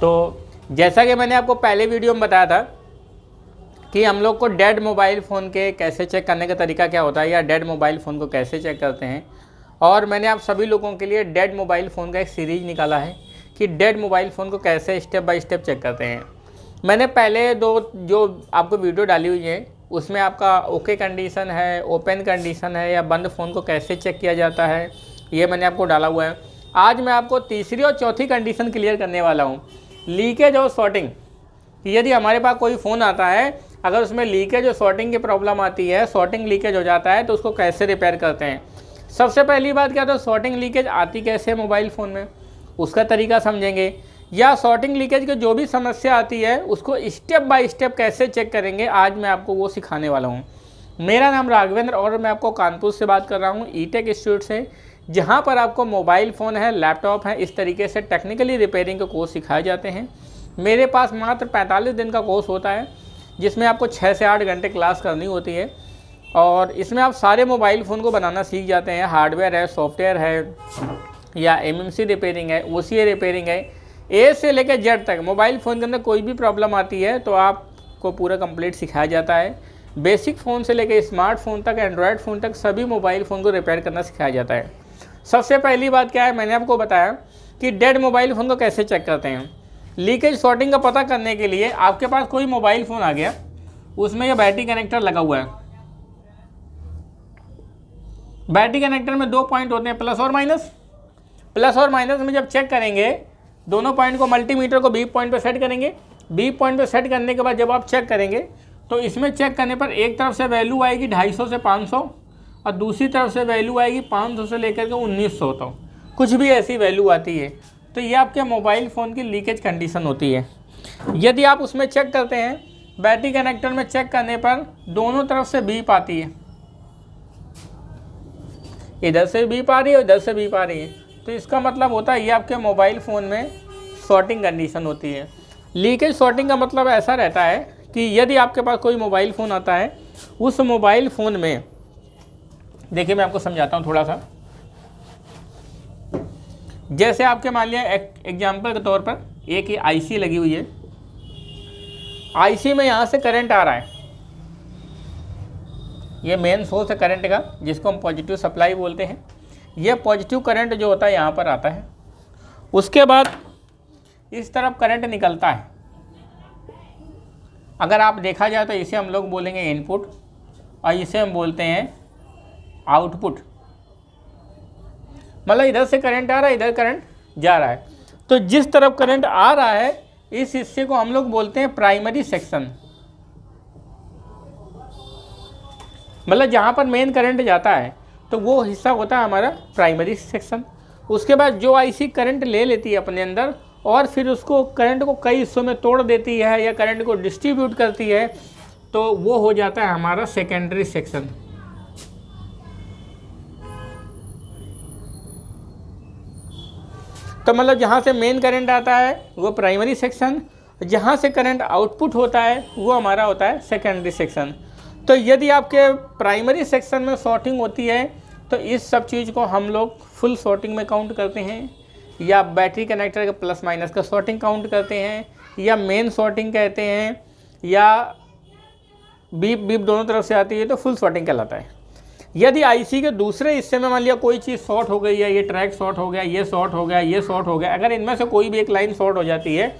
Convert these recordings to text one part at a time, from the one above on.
तो जैसा कि मैंने आपको पहले वीडियो में बताया था कि हम लोग को डेड मोबाइल फ़ोन के कैसे चेक करने का तरीका क्या होता है या डेड मोबाइल फ़ोन को कैसे चेक करते हैं, और मैंने आप सभी लोगों के लिए डेड मोबाइल फ़ोन का एक सीरीज़ निकाला है कि डेड मोबाइल फ़ोन को कैसे स्टेप बाय स्टेप चेक करते हैं। मैंने पहले दो जो आपको वीडियो डाली हुई है उसमें आपका ओके कंडीशन है, ओपन कंडीशन है या बंद फ़ोन को कैसे चेक किया जाता है, ये मैंने आपको डाला हुआ है। आज मैं आपको तीसरी और चौथी कंडीशन क्लियर करने वाला हूँ, लीकेज और शॉर्टिंग। यदि हमारे पास कोई फ़ोन आता है, अगर उसमें लीकेज और शॉर्टिंग की प्रॉब्लम आती है, शॉर्टिंग लीकेज हो जाता है, तो उसको कैसे रिपेयर करते हैं। सबसे पहली बात क्या था, शॉर्टिंग लीकेज आती कैसे है मोबाइल फ़ोन में, उसका तरीका समझेंगे, या शॉर्टिंग लीकेज की जो भी समस्या आती है उसको स्टेप बाय स्टेप कैसे चेक करेंगे, आज मैं आपको वो सिखाने वाला हूँ। मेरा नाम राघवेंद्र और मैं आपको कानपुर से बात कर रहा हूँ, ई-टेक इंस्टीट्यूट से, जहाँ पर आपको मोबाइल फ़ोन है, लैपटॉप है, इस तरीके से टेक्निकली रिपेयरिंग के कोर्स सिखाए जाते हैं। मेरे पास मात्र 45 दिन का कोर्स होता है, जिसमें आपको 6 से 8 घंटे क्लास करनी होती है, और इसमें आप सारे मोबाइल फ़ोन को बनाना सीख जाते हैं। हार्डवेयर है, सॉफ्टवेयर है, या एमएमसी रिपेयरिंग है, ओसीए रिपेयरिंग है, ए से लेकर जेड तक मोबाइल फ़ोन के अंदर कोई भी प्रॉब्लम आती है तो आपको पूरा कंप्लीट सिखाया जाता है। बेसिक फ़ोन से लेकर स्मार्टफोन तक, एंड्रॉयड फ़ोन तक सभी मोबाइल फ़ोन को रिपेयर करना सिखाया जाता है। सबसे पहली बात क्या है, मैंने आपको बताया कि डेड मोबाइल फ़ोन को कैसे चेक करते हैं। लीकेज शॉर्टिंग का पता करने के लिए आपके पास कोई मोबाइल फ़ोन आ गया, उसमें यह बैटरी कनेक्टर लगा हुआ है। बैटरी कनेक्टर में 2 पॉइंट होते हैं, प्लस और माइनस। प्लस और माइनस में जब चेक करेंगे, दोनों पॉइंट को, मल्टीमीटर को बी पॉइंट पर सेट करेंगे। बी पॉइंट पर सेट करने के बाद जब आप चेक करेंगे तो इसमें चेक करने पर एक तरफ से वैल्यू आएगी 250 से 500 और दूसरी तरफ से वैल्यू आएगी 500 से लेकर के 1900 तक, कुछ भी ऐसी वैल्यू आती है। तो ये आपके मोबाइल फ़ोन की लीकेज कंडीशन होती है। यदि आप उसमें चेक करते हैं, बैटरी कनेक्टर में चेक करने पर दोनों तरफ से बीप आती है, इधर से बीप आ रही है, इधर से बीप आ रही है, तो इसका मतलब होता है ये आपके मोबाइल फ़ोन में शॉर्टिंग कंडीशन होती है। लीकेज शॉर्टिंग का मतलब ऐसा रहता है कि यदि आपके पास कोई मोबाइल फ़ोन आता है, उस मोबाइल फ़ोन में, देखिए मैं आपको समझाता हूँ थोड़ा सा। जैसे आपके मान लिया एग्जाम्पल के तौर पर एक ही आईसी लगी हुई है, आईसी में यहाँ से करंट आ रहा है, ये मेन सोर्स है करंट का, जिसको हम पॉजिटिव सप्लाई बोलते हैं। ये पॉजिटिव करंट जो होता है यहाँ पर आता है, उसके बाद इस तरफ करंट निकलता है। अगर आप देखा जाए तो इसे हम लोग बोलेंगे इनपुट और इसे हम बोलते हैं आउटपुट। मतलब इधर से करंट आ रहा है, इधर करंट जा रहा है। तो जिस तरफ करंट आ रहा है इस हिस्से को हम लोग बोलते हैं प्राइमरी सेक्शन। मतलब जहाँ पर मेन करंट जाता है तो वो हिस्सा होता है हमारा प्राइमरी सेक्शन। उसके बाद जो आईसी करंट ले लेती है अपने अंदर और फिर उसको करंट को कई हिस्सों में तोड़ देती है या करंट को डिस्ट्रीब्यूट करती है, तो वो हो जाता है हमारा सेकेंडरी सेक्शन। तो मतलब जहाँ से मेन करंट आता है वो प्राइमरी सेक्शन, जहाँ से करंट आउटपुट होता है वो हमारा होता है सेकेंडरी सेक्शन। तो यदि आपके प्राइमरी सेक्शन में शॉर्टिंग होती है तो इस सब चीज़ को हम लोग फुल शॉर्टिंग में काउंट करते हैं, या बैटरी कनेक्टर के प्लस माइनस का शॉर्टिंग काउंट करते हैं, या मेन शॉर्टिंग कहते हैं, या बीप बीप दोनों तरफ से आती है तो फुल शॉर्टिंग कहलाता है। यदि आईसी के दूसरे हिस्से में मान लिया कोई चीज़ शॉर्ट हो गई है, ये ट्रैक शॉर्ट हो गया, ये शॉर्ट हो गया, ये शॉर्ट हो गया, अगर इनमें से कोई भी एक लाइन शॉर्ट हो जाती है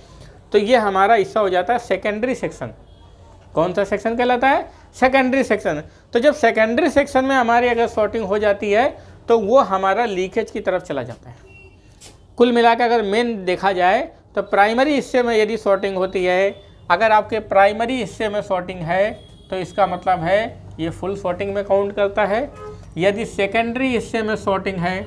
तो ये हमारा हिस्सा हो जाता है सेकेंडरी सेक्शन। कौन सा सेक्शन कहलाता है? Secondary section. तो जब सेकेंडरी सेक्शन में हमारी अगर शॉर्टिंग हो जाती है तो वो हमारा लीकेज की तरफ चला जाता है। कुल मिलाकर अगर मेन देखा जाए तो प्राइमरी हिस्से में यदि शॉर्टिंग होती है, अगर आपके प्राइमरी हिस्से में शॉर्टिंग है तो इसका मतलब है ये फुल शॉर्टिंग में काउंट करता है। यदि सेकेंडरी हिस्से में शॉर्टिंग है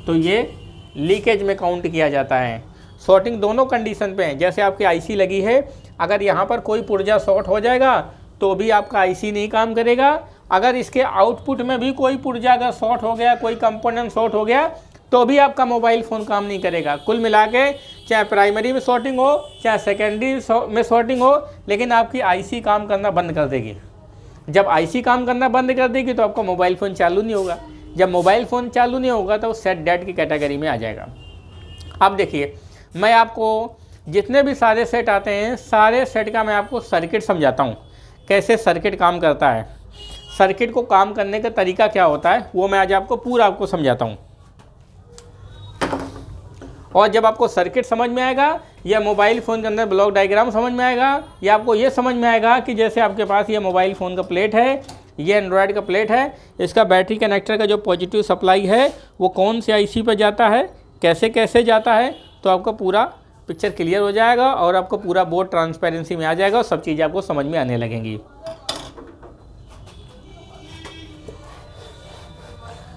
तो ये लीकेज में काउंट किया जाता है। शॉर्टिंग दोनों कंडीशन पे है। जैसे आपकी आईसी लगी है, अगर यहाँ पर कोई पुर्जा शॉर्ट हो जाएगा तो भी आपका आईसी नहीं काम करेगा। अगर इसके आउटपुट में भी कोई पुर्जा अगर शॉर्ट हो गया, कोई कंपोनेंट शॉर्ट हो गया तो भी आपका मोबाइल फ़ोन काम नहीं करेगा। कुल मिला के चाहे प्राइमरी में शॉर्टिंग हो चाहे सेकेंडरी में शॉर्टिंग हो, लेकिन आपकी आईसी काम करना बंद कर देगी। जब आईसी काम करना बंद कर देगी तो आपका मोबाइल फ़ोन चालू नहीं होगा। जब मोबाइल फ़ोन चालू नहीं होगा तो सेट डेड की कैटेगरी में आ जाएगा। अब देखिए, मैं आपको जितने भी सारे सेट आते हैं, सारे सेट का मैं आपको सर्किट समझाता हूँ, कैसे सर्किट काम करता है, सर्किट को काम करने का तरीका क्या होता है, वो मैं आज आपको पूरा आपको समझाता हूँ। और जब आपको सर्किट समझ में आएगा, या मोबाइल फ़ोन के अंदर ब्लॉक डायग्राम समझ में आएगा, या आपको ये समझ में आएगा कि जैसे आपके पास ये मोबाइल फ़ोन का प्लेट है, ये एंड्रॉयड का प्लेट है, इसका बैटरी कनेक्टर का जो पॉजिटिव सप्लाई है वो कौन से आईसी पर जाता है, कैसे कैसे जाता है, तो आपका पूरा पिक्चर क्लियर हो जाएगा और आपको पूरा बोर्ड ट्रांसपेरेंसी में आ जाएगा और सब चीज़ें आपको समझ में आने लगेंगी।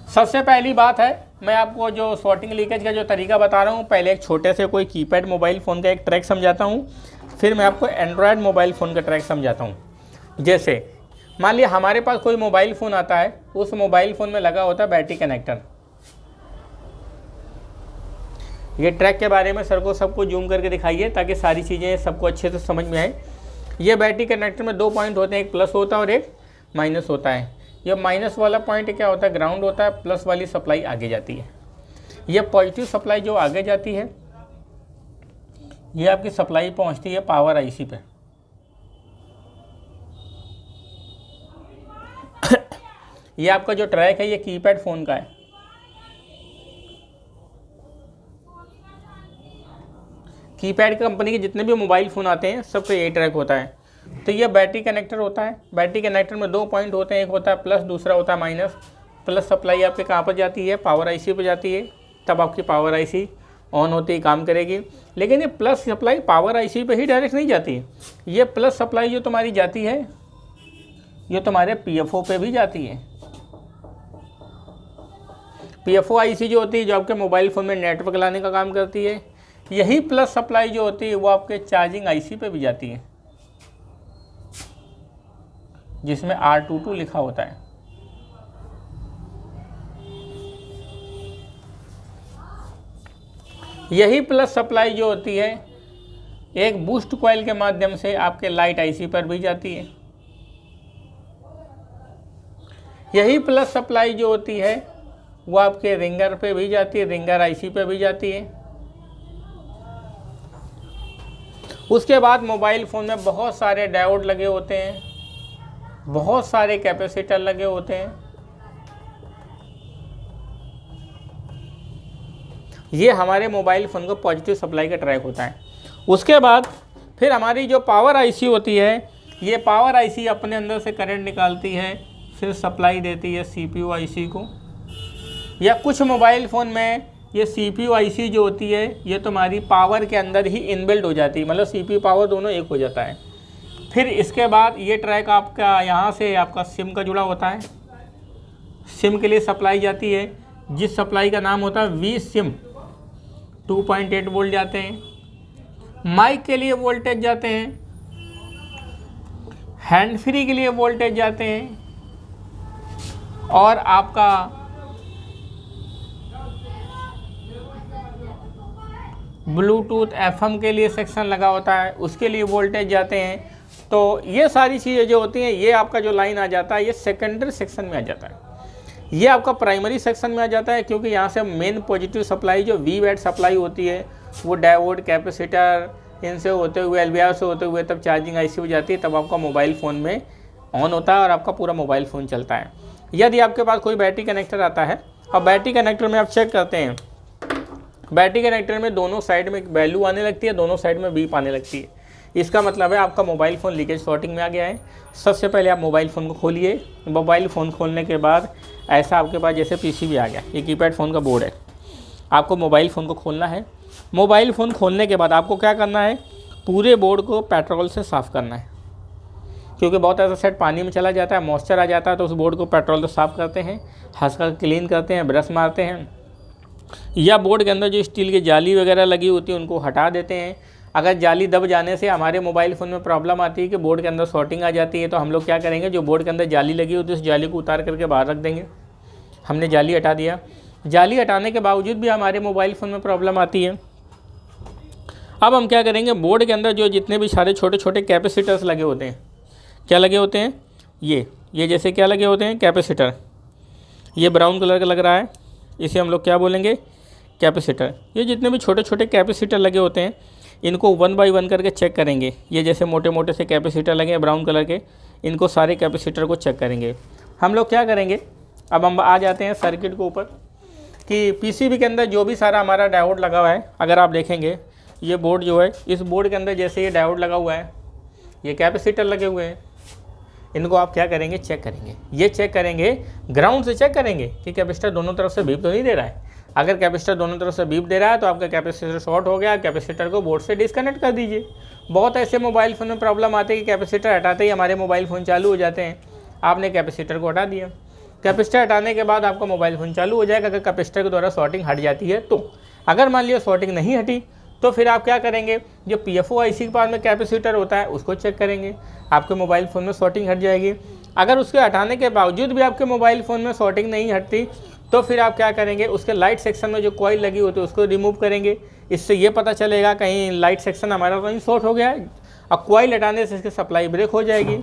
सबसे पहली बात है, मैं आपको जो शॉर्टिंग लीकेज का जो तरीका बता रहा हूँ, पहले एक छोटे से कोई कीपैड मोबाइल फ़ोन का एक ट्रैक समझाता हूँ, फिर मैं आपको एंड्रॉयड मोबाइल फ़ोन का ट्रैक समझाता हूँ। जैसे मान लिया हमारे पास कोई मोबाइल फ़ोन आता है, उस मोबाइल फ़ोन में लगा होता है बैटरी कनेक्टर। ये ट्रैक के बारे में सर को सबको जूम करके दिखाइए ताकि सारी चीज़ें सबको अच्छे से समझ में आए। ये बैटरी कनेक्टर में 2 पॉइंट होते हैं, एक प्लस होता है और एक माइनस होता है। ये माइनस वाला पॉइंट क्या होता है, ग्राउंड होता है, प्लस वाली सप्लाई आगे जाती है। ये पॉजिटिव सप्लाई जो आगे जाती है, ये आपकी सप्लाई पहुंचती है पावर आईसी पे। ये आपका जो ट्रैक है ये कीपैड फ़ोन का है। कीपैड कंपनी के जितने भी मोबाइल फ़ोन आते हैं सब पे यही ट्रैक होता है। तो ये बैटरी कनेक्टर होता है। बैटरी कनेक्टर में 2 पॉइंट होते हैं, एक होता है प्लस, दूसरा होता है माइनस। प्लस सप्लाई आपके कहाँ पर जाती है, पावर आईसी पर जाती है, तब आपकी पावर आईसी ऑन होती ही काम करेगी। लेकिन ये प्लस सप्लाई पावर आईसी पे ही डायरेक्ट नहीं जाती, ये प्लस सप्लाई जो तुम्हारी जाती है ये तुम्हारे पीएफओ पे भी जाती है। पीएफओ आईसी जो होती है, जो आपके मोबाइल फ़ोन में नेटवर्क लाने का काम करती है, यही प्लस सप्लाई जो होती है वो आपके चार्जिंग आईसी पे भी जाती है, जिसमें R22 लिखा होता है। यही प्लस सप्लाई जो होती है एक बूस्ट कॉइल के माध्यम से आपके लाइट आईसी पर भी जाती है। यही प्लस सप्लाई जो होती है वो आपके रिंगर पे भी जाती है, रिंगर आईसी पे भी जाती है। उसके बाद मोबाइल फ़ोन में बहुत सारे डायोड लगे होते हैं, बहुत सारे कैपेसिटर लगे होते हैं। ये हमारे मोबाइल फ़ोन को पॉजिटिव सप्लाई का ट्रैक होता है। उसके बाद फिर हमारी जो पावर आईसी होती है, ये पावर आईसी अपने अंदर से करंट निकालती है, फिर सप्लाई देती है सीपीयू आईसी को। या कुछ मोबाइल फ़ोन में ये सीपीयू आईसी जो होती है ये तुम्हारी पावर के अंदर ही इनबिल्ट हो जाती है, मतलब सीपीयू पावर दोनों एक हो जाता है। फिर इसके बाद ये ट्रैक आपका यहाँ से आपका सिम का जुड़ा होता है। सिम के लिए सप्लाई जाती है, जिस सप्लाई का नाम होता है वी सिम। 2.8 वोल्ट जाते हैं। माइक के लिए वोल्टेज जाते हैं, हैंड फ्री के लिए वोल्टेज जाते हैं, और आपका ब्लूटूथ एफएम के लिए सेक्शन लगा होता है, उसके लिए वोल्टेज जाते हैं। तो ये सारी चीज़ें जो होती हैं, ये आपका जो लाइन आ जाता है ये सेकेंडरी सेक्शन में आ जाता है। ये आपका प्राइमरी सेक्शन में आ जाता है, क्योंकि यहाँ से मेन पॉजिटिव सप्लाई जो वी वैट सप्लाई होती है वो डायोड, कैपेसिटर, इनसे होते हुए एलवीआर से होते हुए तब चार्जिंग आईसी हो जाती है, तब आपका मोबाइल फ़ोन में ऑन होता है और आपका पूरा मोबाइल फ़ोन चलता है। यदि आपके पास कोई बैटरी कनेक्टर आता है और बैटरी कनेक्टर में आप चेक करते हैं, बैटरी कनेक्टर में दोनों साइड में वैल्यू आने लगती है, दोनों साइड में बीप आने लगती है। इसका मतलब है आपका मोबाइल फ़ोन लीकेज शॉर्टिंग में आ गया है। सबसे पहले आप मोबाइल फ़ोन को खोलिए। मोबाइल फ़ोन खोलने के बाद ऐसा आपके पास जैसे पीसीबी आ गया, ये कीपैड फ़ोन का बोर्ड है। आपको मोबाइल फ़ोन को खोलना है। मोबाइल फ़ोन खोलने के बाद आपको क्या करना है, पूरे बोर्ड को पेट्रोल से साफ़ करना है, क्योंकि बहुत ऐसा सेट पानी में चला जाता है, मॉइस्चर आ जाता है, तो उस बोर्ड को पेट्रोल से साफ़ करते हैं, हंसकर क्लीन करते हैं, ब्रश मारते हैं, या बोर्ड के अंदर जो स्टील की जाली वगैरह लगी होती है उनको हटा देते हैं। अगर जाली दब जाने से हमारे मोबाइल फ़ोन में प्रॉब्लम आती है कि बोर्ड के अंदर शॉर्टिंग आ जाती है, तो हम लोग क्या करेंगे, जो बोर्ड के अंदर जाली लगी होती है उस जाली को उतार करके बाहर रख देंगे। हमने जाली हटा दिया। जाली हटाने के बावजूद भी हमारे मोबाइल फ़ोन में प्रॉब्लम आती है। अब हम क्या करेंगे, बोर्ड के अंदर जो जितने भी सारे छोटे छोटे कैपेसिटर्स लगे होते हैं, क्या लगे होते हैं, ये जैसे क्या लगे होते हैं, कैपेसिटर। ये ब्राउन कलर का लग रहा है, इसे हम लोग क्या बोलेंगे, कैपेसिटर, ये जितने भी छोटे छोटे कैपेसिटर लगे होते हैं इनको 1 बाय 1 करके चेक करेंगे। ये जैसे मोटे मोटे से कैपेसिटर लगे हैं ब्राउन कलर के, इनको सारे कैपेसिटर को चेक करेंगे। हम लोग क्या करेंगे, अब हम आ जाते हैं सर्किट के ऊपर कि पीसीबी के अंदर जो भी सारा हमारा डायोड लगा हुआ है, अगर आप देखेंगे ये बोर्ड जो है, इस बोर्ड के अंदर जैसे ये डायोड लगा हुआ है, ये कैपेसिटर लगे हुए हैं, इनको आप क्या करेंगे, चेक करेंगे। ये चेक करेंगे, ग्राउंड से चेक करेंगे कि कैपेसिटर दोनों तरफ से बीप तो नहीं दे रहा है। अगर कैपेसिटर दोनों तरफ से बीप दे रहा है तो आपका कैपेसिटर शॉर्ट हो गया, कैपेसिटर को बोर्ड से डिस्कनेक्ट कर दीजिए। बहुत ऐसे मोबाइल फ़ोन में प्रॉब्लम आती है कि कैपेसिटर हटाते ही हमारे मोबाइल फ़ोन चालू हो जाते हैं। आपने कैपेसिटर को हटा दिया, कैपेसिटर हटाने के बाद आपका मोबाइल फ़ोन चालू हो जाएगा अगर कैपेसिटर के द्वारा शॉर्टिंग हट जाती है तो। अगर मान लिया शॉर्टिंग नहीं हटी तो फिर आप क्या करेंगे, जो PFO IC के पास में कैपेसिटर होता है उसको चेक करेंगे, आपके मोबाइल फ़ोन में शॉर्टिंग हट जाएगी। अगर उसके हटाने के बावजूद भी आपके मोबाइल फ़ोन में शॉर्टिंग नहीं हटती तो फिर आप क्या करेंगे, उसके लाइट सेक्शन में जो कॉइल लगी होती है उसको रिमूव करेंगे। इससे ये पता चलेगा कहीं लाइट सेक्शन हमारा कहीं शॉर्ट हो गया है। अब कॉइल हटाने से इसकी सप्लाई ब्रेक हो जाएगी।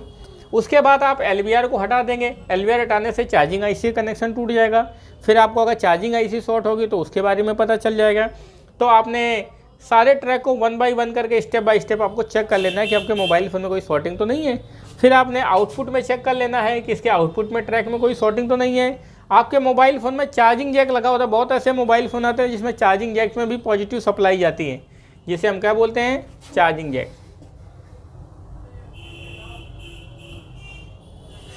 उसके बाद आप LVR को हटा देंगे, LVR हटाने से चार्जिंग IC कनेक्शन टूट जाएगा। फिर आपको अगर चार्जिंग IC शॉर्ट होगी तो उसके बारे में पता चल जाएगा। तो आपने सारे ट्रैक को 1 बाय 1 करके स्टेप बाय स्टेप आपको चेक कर लेना है कि आपके मोबाइल फ़ोन में कोई शॉर्टिंग तो नहीं है। फिर आपने आउटपुट में चेक कर लेना है कि इसके आउटपुट में ट्रैक में कोई शॉर्टिंग तो नहीं है। आपके मोबाइल फ़ोन में चार्जिंग जैक लगा होता है, बहुत ऐसे मोबाइल फ़ोन आते हैं जिसमें चार्जिंग जैक में भी पॉजिटिव सप्लाई जाती है, जिसे हम क्या बोलते हैं, charging jack,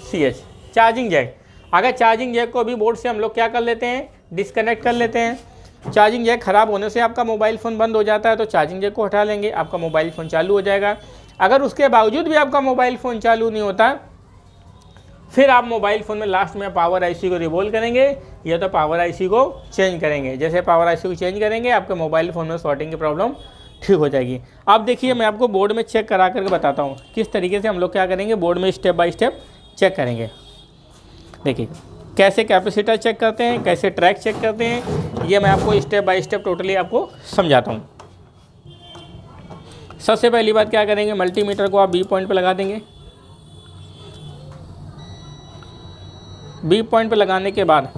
CH, charging jack. अगर चार्जिंग जैक को भी बोर्ड से हम लोग क्या कर लेते हैं, डिस्कनेक्ट कर लेते हैं। चार्जिंग जैक ख़राब होने से आपका मोबाइल फ़ोन बंद हो जाता है तो चार्जिंग जैक को हटा लेंगे, आपका मोबाइल फ़ोन चालू हो जाएगा। अगर उसके बावजूद भी आपका मोबाइल फ़ोन चालू नहीं होता फिर आप मोबाइल फ़ोन में लास्ट में पावर IC को रिवॉल्व करेंगे या तो पावर IC को चेंज करेंगे। जैसे पावर IC को चेंज करेंगे आपके मोबाइल फ़ोन में शॉर्टिंग की प्रॉब्लम ठीक हो जाएगी। आप देखिए, मैं आपको बोर्ड में चेक करा करके बताता हूँ किस तरीके से हम लोग क्या करेंगे, बोर्ड में स्टेप बाय स्टेप चेक करेंगे। देखिए कैसे कैपेसिटर चेक करते हैं, कैसे ट्रैक चेक करते हैं, ये मैं आपको स्टेप बाय स्टेप टोटली आपको समझाता हूँ। सबसे पहली बात क्या करेंगे, मल्टीमीटर को आप B पॉइंट पे लगा देंगे। B पॉइंट पे लगाने के बाद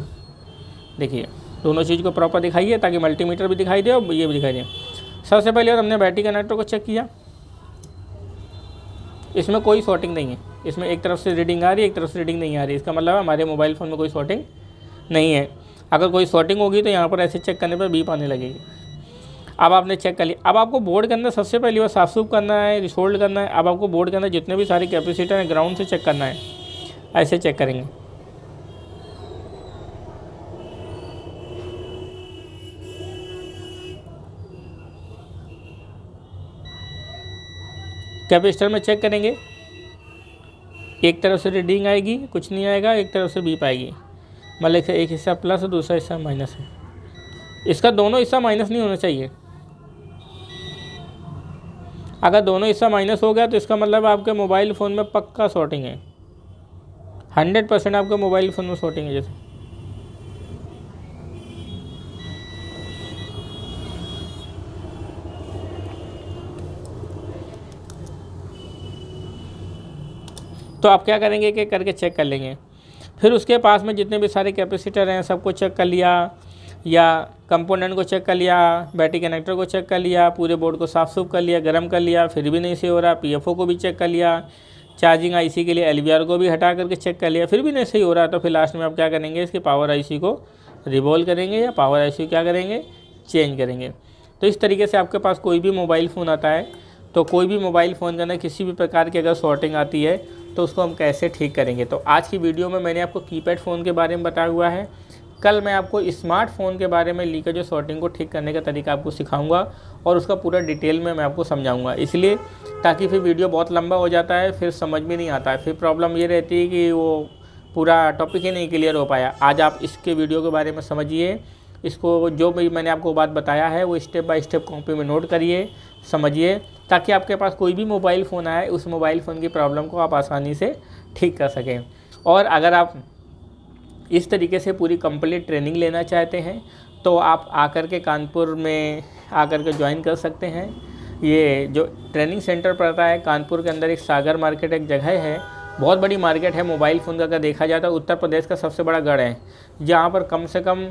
देखिए दोनों चीज़ को प्रॉपर दिखाइए ताकि मल्टीमीटर भी दिखाई दे और ये भी दिखाई दे। सबसे पहले हमने बैटरी कनेक्टर को चेक किया, इसमें कोई शॉर्टिंग नहीं है, इसमें एक तरफ से रीडिंग आ रही है, एक तरफ से रीडिंग नहीं आ रही। इसका मतलब है हमारे मोबाइल फ़ोन में कोई शॉर्टिंग नहीं है। अगर कोई शॉर्टिंग होगी तो यहाँ पर ऐसे चेक करने पर बीप आने लगेगी। अब आपने चेक कर लिया। अब आपको बोर्ड के अंदर सबसे पहले वो साफ सूफ करना है, रिसोल्ड करना है। अब आपको बोर्ड के अंदर जितने भी सारे कैपेसिटर हैं ग्राउंड से चेक करना है, ऐसे चेक करेंगे। कैपेसिटर में चेक करेंगे, एक तरफ से रीडिंग आएगी, कुछ नहीं आएगा, एक तरफ से बीप आएगी। मतलब एक हिस्सा प्लस और दूसरा हिस्सा माइनस है। इसका दोनों हिस्सा माइनस नहीं होना चाहिए। अगर दोनों हिस्सा माइनस हो गया तो इसका मतलब आपके मोबाइल फ़ोन में पक्का शॉर्टिंग है, 100% आपके मोबाइल फ़ोन में शॉर्टिंग है। जैसे तो आप क्या करेंगे कि करके चेक कर लेंगे। फिर उसके पास में जितने भी सारे कैपेसिटर हैं सबको चेक कर लिया, या कंपोनेंट को चेक कर लिया, बैटरी कनेक्टर को चेक कर लिया, पूरे बोर्ड को साफ़ सूफ कर लिया, गर्म कर लिया, फिर भी नहीं सही हो रहा। PFO को भी चेक कर लिया, चार्जिंग IC के लिए LVR को भी हटा करके चेक कर लिया, फिर भी नहीं सही हो रहा। तो फिर लास्ट में आप क्या करेंगे, इसके पावर IC को रिवॉल्व करेंगे या पावर IC क्या करेंगे, चेंज करेंगे। तो इस तरीके से आपके पास कोई भी मोबाइल फ़ोन आता है तो कोई भी मोबाइल फ़ोन के अंदर किसी भी प्रकार की अगर शॉर्टिंग आती है तो उसको हम कैसे ठीक करेंगे। तो आज की वीडियो में मैंने आपको कीपैड फ़ोन के बारे में बताया हुआ है। कल मैं आपको स्मार्टफोन के बारे में लीकेज और शॉर्टिंग को ठीक करने का तरीका आपको सिखाऊंगा और उसका पूरा डिटेल में मैं आपको समझाऊंगा, इसलिए ताकि फिर वीडियो बहुत लंबा हो जाता है, फिर समझ में नहीं आता है, फिर प्रॉब्लम ये रहती है कि वो पूरा टॉपिक ही नहीं क्लियर हो पाया। आज आप इसके वीडियो के बारे में समझिए, इसको जो भी मैंने आपको बात बताया है वो स्टेप बाय स्टेप कॉपी में नोट करिए, समझिए, ताकि आपके पास कोई भी मोबाइल फ़ोन आए उस मोबाइल फ़ोन की प्रॉब्लम को आप आसानी से ठीक कर सकें। और अगर आप इस तरीके से पूरी कंप्लीट ट्रेनिंग लेना चाहते हैं तो आप आकर के कानपुर में आकर के ज्वाइन कर सकते हैं। ये जो ट्रेनिंग सेंटर पड़ता है कानपुर के अंदर, एक सागर मार्केट एक जगह है, बहुत बड़ी मार्केट है मोबाइल फ़ोन का। अगर देखा जाए तो उत्तर प्रदेश का सबसे बड़ा गढ़ है, जहाँ पर कम से कम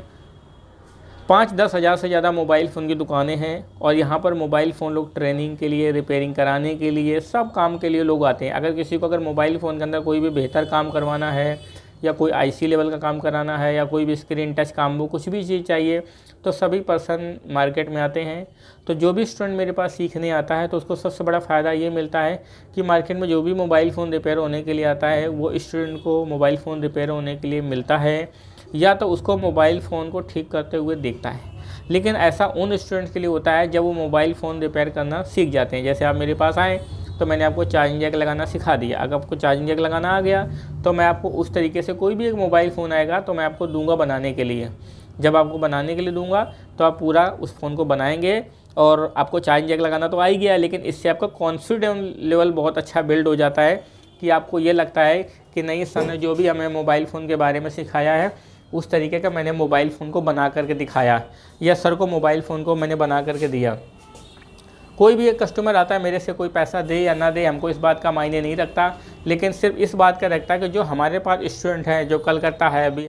5-10 हज़ार से ज़्यादा मोबाइल फ़ोन की दुकानें हैं और यहाँ पर मोबाइल फ़ोन लोग ट्रेनिंग के लिए, रिपेयरिंग कराने के लिए, सब काम के लिए लोग आते हैं। अगर किसी को अगर मोबाइल फ़ोन के अंदर कोई भी बेहतर काम करवाना है या कोई आईसी लेवल का काम कराना है या कोई भी स्क्रीन टच काम हो, कुछ भी चीज़ चाहिए तो सभी पर्सन मार्केट में आते हैं। तो जो भी स्टूडेंट मेरे पास सीखने आता है तो उसको सबसे बड़ा फ़ायदा ये मिलता है कि मार्केट में जो भी मोबाइल फ़ोन रिपेयर होने के लिए आता है वो स्टूडेंट को मोबाइल फ़ोन रिपेयर होने के लिए मिलता है या तो उसको मोबाइल फ़ोन को ठीक करते हुए देखता है। लेकिन ऐसा उन स्टूडेंट्स के लिए होता है जब वो मोबाइल फ़ोन रिपेयर करना सीख जाते हैं। जैसे आप मेरे पास आए तो मैंने आपको चार्जिंग जैक लगाना सिखा दिया। अगर आपको चार्जिंग जैक लगाना आ गया तो मैं आपको उस तरीके से कोई भी एक मोबाइल फ़ोन आएगा तो मैं आपको दूंगा बनाने के लिए। जब आपको बनाने के लिए दूंगा तो आप पूरा उस फ़ोन को बनाएंगे और आपको चार्जिंग जैक लगाना तो आ ही गया, लेकिन इससे आपका कॉन्फिडेंस लेवल बहुत अच्छा बिल्ड हो जाता है कि आपको ये लगता है कि नहीं, सर ने जो भी हमें मोबाइल फ़ोन के बारे में सिखाया है उस तरीके का मैंने मोबाइल फ़ोन को बना करके दिखाया या सर को मोबाइल फ़ोन को मैंने बना करके दिया। कोई भी एक कस्टमर आता है मेरे से, कोई पैसा दे या ना दे हमको इस बात का मायने नहीं रखता, लेकिन सिर्फ इस बात का रखता है कि जो हमारे पास स्टूडेंट है जो कलकत्ता है, अभी